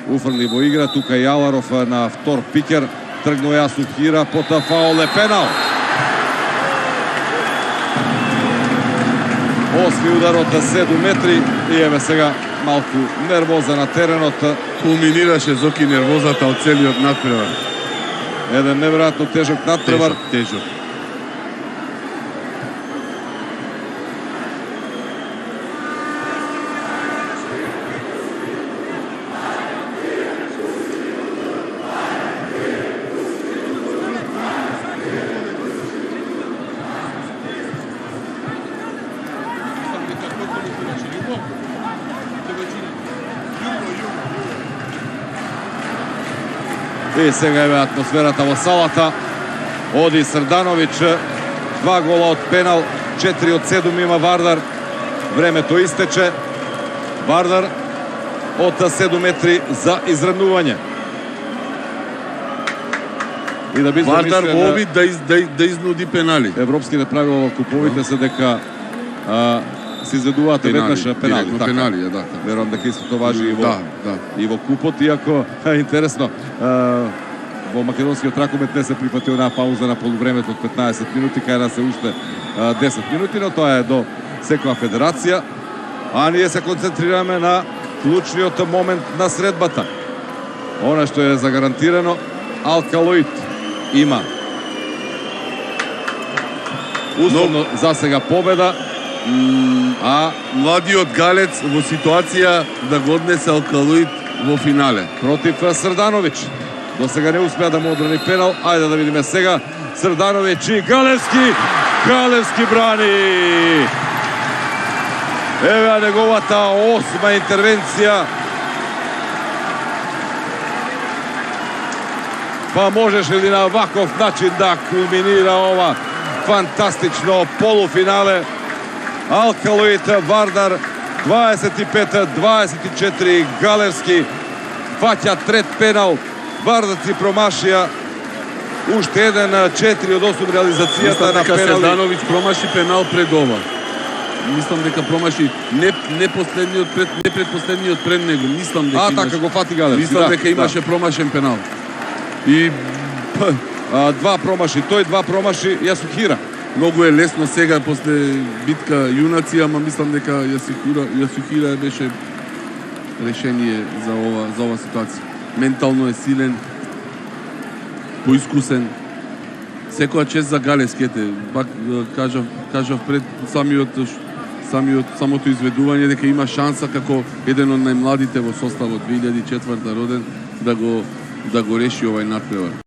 уфрли во игра. Тука Јаларов на втор пикер. Тргнал Јасухира, пота фаул е пенал. Осми удар од 7 метри и еве сега малку нервоза на теренот. Кулминираше Зоки нервозата од целиот натпревар. Еден неверојатно тежок натпревар. Тежок. И сега е атмосферата во салата. Оди Срдановиќ, 2 гола од пенал, 4 од 7 има Вардар. Времето истече. Вардар од 7 метри за изравнување. И да Вардар во обид да изнуди пенали. Европските правила во куповите се дека се изведуваат веднаш пенали. Пенали, да. Верувам дека истото важи и во купот, иако интересно, во македонскиот ракомет не се прифати онаа пауза на полувремето од 15 минути, кај да се уште 10 минути, но тоа е до секоја федерација. А ние се концентрираме на клучниот момент на средбата. Она што е загарантирано, Алкалоид има условно за сега победа, а младиот галец во ситуација да го однесе Алкалоид во финале против Срдановиќ. До сега не успеа да му одрани пенал. Ајде да видиме сега Срдановиќ и Галевски брани. Еве неговата 8-ма интервенција. Па можеш ли на ваков начин да кулминира ова фантастично полуфинале? Алкалоид Вардар 25-24. Галевски фаќа трет пенал. Вардарци промашија уште еден 4 од 8 реализацијата на пенали. Срдановиќ промаши пенал пред ова. Мислам дека промаши не предпоследниот пред него. Мислам дека така го фати Галевски. Мислам дека имаше промашен пенал. И два промаши тој, два промаши Јасухира. Многу е лесно сега после битка јунаци, ама мислам дека Јасухира беше решение за ова ситуација. Ментално е силен, поискусен. Секоја чест за Галевски, пак кажав пред самото изведување дека има шанса како еден од најмладите во составот 2004 роден да го реши овај натпревар.